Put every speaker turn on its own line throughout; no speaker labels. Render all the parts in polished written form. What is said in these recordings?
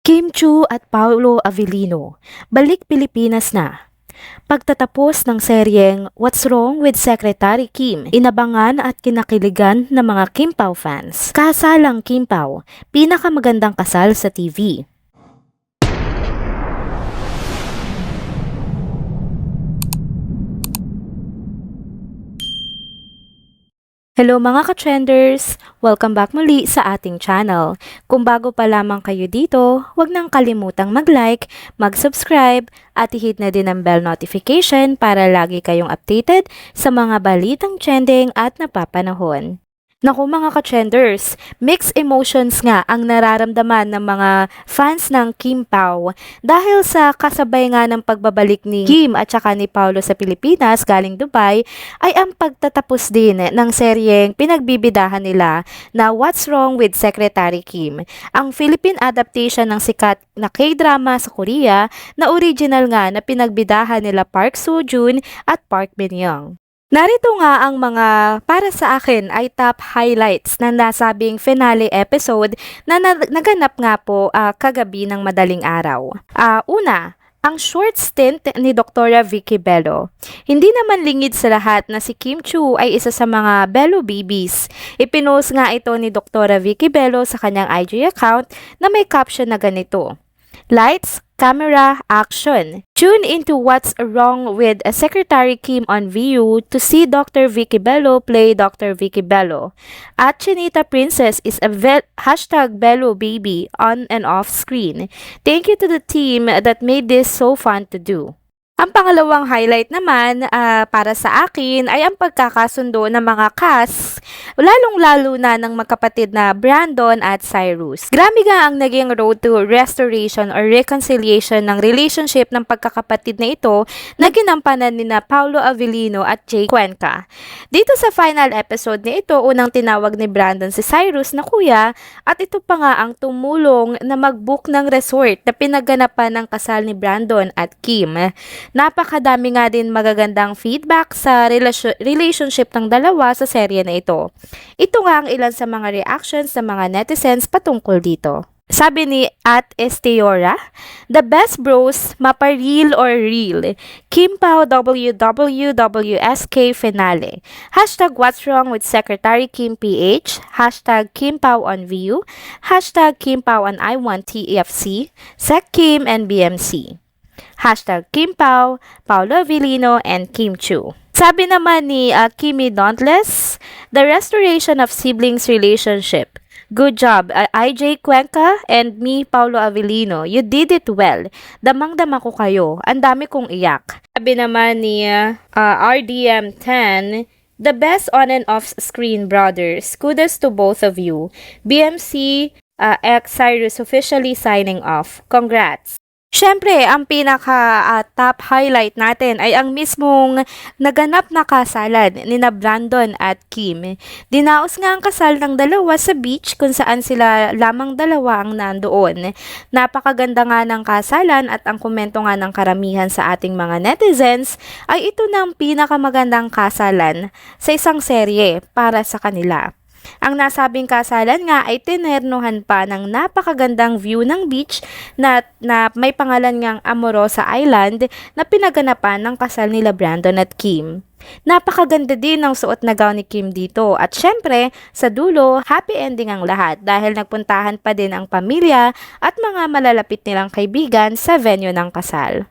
Kim Chiu at Paolo Avellino, balik Pilipinas na. Pagtatapos ng seryeng What's Wrong with Secretary Kim, inabangan at kinakiligan ng mga Kim Pao fans. Kasalang Kim Pao, pinakamagandang kasal sa TV. Hello mga ka-trenders! Welcome back muli sa ating channel. Kung bago pa lamang kayo dito, huwag nang kalimutang mag-like, mag-subscribe, at i-hit na din ang bell notification para lagi kayong updated sa mga balitang trending at napapanahon. Naku mga ka-trenders, mixed emotions nga ang nararamdaman ng mga fans ng Kim Pao dahil sa kasabay nga ng pagbabalik ni Kim at saka ni Paolo sa Pilipinas galing Dubai ay ang pagtatapos din ng seryeng pinagbibidahan nila na What's Wrong with Secretary Kim, ang Philippine adaptation ng sikat na K-drama sa Korea na original nga na pinagbidahan nila Park Seo-joon at Park Min-young. Narito nga ang mga para sa akin ay top highlights na nasabing finale episode na naganap nga po kagabi ng madaling araw. Una, ang short stint ni Dr. Vicky Bello. Hindi naman lingid sa lahat na si Kim Chiu ay isa sa mga Bello babies. Ipinost nga ito ni Dr. Vicky Bello sa kanyang IG account na may caption na ganito: Lights, camera, action. Tune into What's Wrong with Secretary Kim on VU to see Dr. Vicky Bello play Dr. Vicky Bello. At Chinita Princess is a hashtag Bello baby on and off screen. Thank you to the team that made this so fun to do. Ang pangalawang highlight naman para sa akin ay ang pagkakasundo ng mga cast, lalong-lalo na ng magkapatid na Brandon at Cyrus. Grabe nga ang naging road to restoration or reconciliation ng relationship ng pagkakapatid na ito na ginampanan ni na Paolo Avellino at Jay Cuenca. Dito sa final episode na ito, unang tinawag ni Brandon si Cyrus na kuya at ito pa nga ang tumulong na mag-book ng resort na pinaganapan ng kasal ni Brandon at Kim. Napakadami nga din magagandang feedback sa relationship ng dalawa sa serye na ito. Ito nga ang ilan sa mga reactions ng mga netizens patungkol dito. Sabi ni @Esteora, the best bros, mapa real or real. Kim Pao WWWSK finale. Hashtag What's Wrong with Secretary Kim PH. Hashtag Kim Pao on VU. Hashtag Kim Pao on I Want TFC. Sec Kim and BMC. Hashtag Kim Pao, Paolo Avellino, and Kim Chiu. Sabi naman ni Kimi Dauntless, the restoration of siblings relationship. Good job, IJ Cuenca and me, Paolo Avellino. You did it well. Damang-dama ko kayo. Ang dami kong iyak. Sabi naman ni RDM10, the best on and off screen brothers. Kudos to both of you. BMC X Cyrus officially signing off. Congrats. Siyempre, ang top highlight natin ay ang mismong naganap na kasalan ni na Brandon at Kim. Dinaos nga ang kasal ng dalawa sa beach kung saan sila lamang dalawa ang nandoon. Napakaganda nga ng kasalan at ang komento nga ng karamihan sa ating mga netizens ay ito na ang pinakamagandang kasalan sa isang serye para sa kanila. Ang nasabing kasalan nga ay tinernuhan pa ng napakagandang view ng beach na may pangalan ngang Amorosa Island na pinaganapan ng kasal nila Brandon at Kim. Napakaganda din ng suot na gown ni Kim dito at syempre sa dulo happy ending ang lahat dahil nagpuntahan pa din ang pamilya at mga malalapit nilang kaibigan sa venue ng kasal.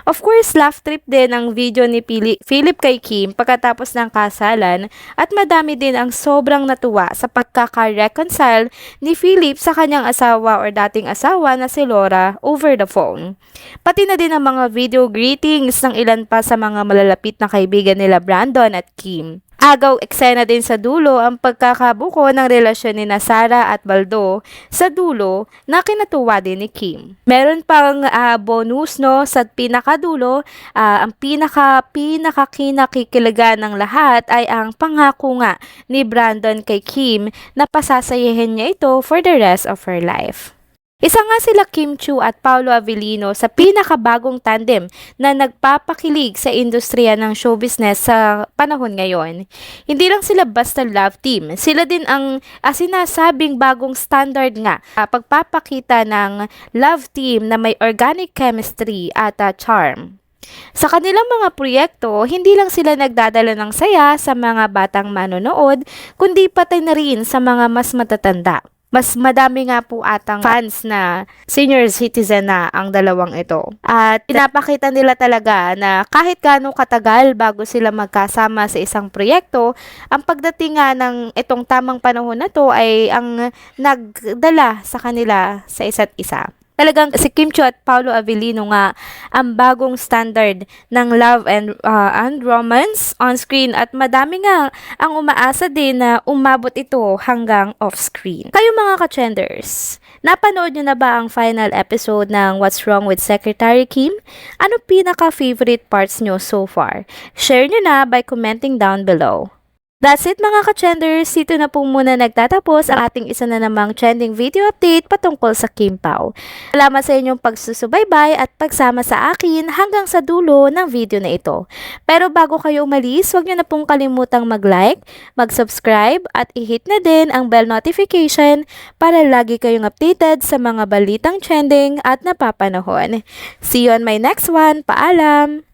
Of course, laugh trip din ang video ni Philip kay Kim pagkatapos ng kasalan at madami din ang sobrang natuwa sa pagkaka-reconcile ni Philip sa kanyang asawa or dating asawa na si Laura over the phone. Pati na din ang mga video greetings ng ilan pa sa mga malalapit na kaibigan nila Brandon at Kim. Agaw eksena din sa dulo ang pagkakabuko ng relasyon ni Sara at Baldo sa dulo na kinatuwa din ni Kim. Meron pang bonus sa pinakadulo, ang pinakakinakikilagan ng lahat ay ang pangako nga ni Brandon kay Kim na pasasayahin niya ito for the rest of her life. Isa nga sila Kim Chiu at Paolo Avellino sa pinakabagong tandem na nagpapakilig sa industriya ng show business sa panahon ngayon. Hindi lang sila basta love team, sila din ang sinasabing bagong standard nga pagpapakita ng love team na may organic chemistry at charm. Sa kanilang mga proyekto, hindi lang sila nagdadala ng saya sa mga batang manonood, kundi pati na rin sa mga mas matatanda. Mas madami nga po atang fans na senior citizen na ang dalawang ito. At pinapakita nila talaga na kahit gaano katagal bago sila magkasama sa isang proyekto, ang pagdating nga ng itong tamang panahon na to ay ang nagdala sa kanila sa isa't isa. Talagang si Kim Chiu at Paolo Avellino nga ang bagong standard ng love and romance on screen at madami nga ang umaasa din na umabot ito hanggang off-screen. Kayo mga ka-trenders, napanood nyo na ba ang final episode ng What's Wrong with Secretary Kim? Ano pinaka-favorite parts nyo so far? Share nyo na by commenting down below. That's it mga ka-trenders, dito na po muna nagtatapos ang ating isa na namang trending video update patungkol sa Kim Pao. Salamat sa inyong pagsusubaybay at pagsama sa akin hanggang sa dulo ng video na ito. Pero bago kayo umalis, huwag niyo na pong kalimutang mag-like, mag-subscribe at i-hit na din ang bell notification para lagi kayong updated sa mga balitang trending at napapanahon. See you on my next one. Paalam!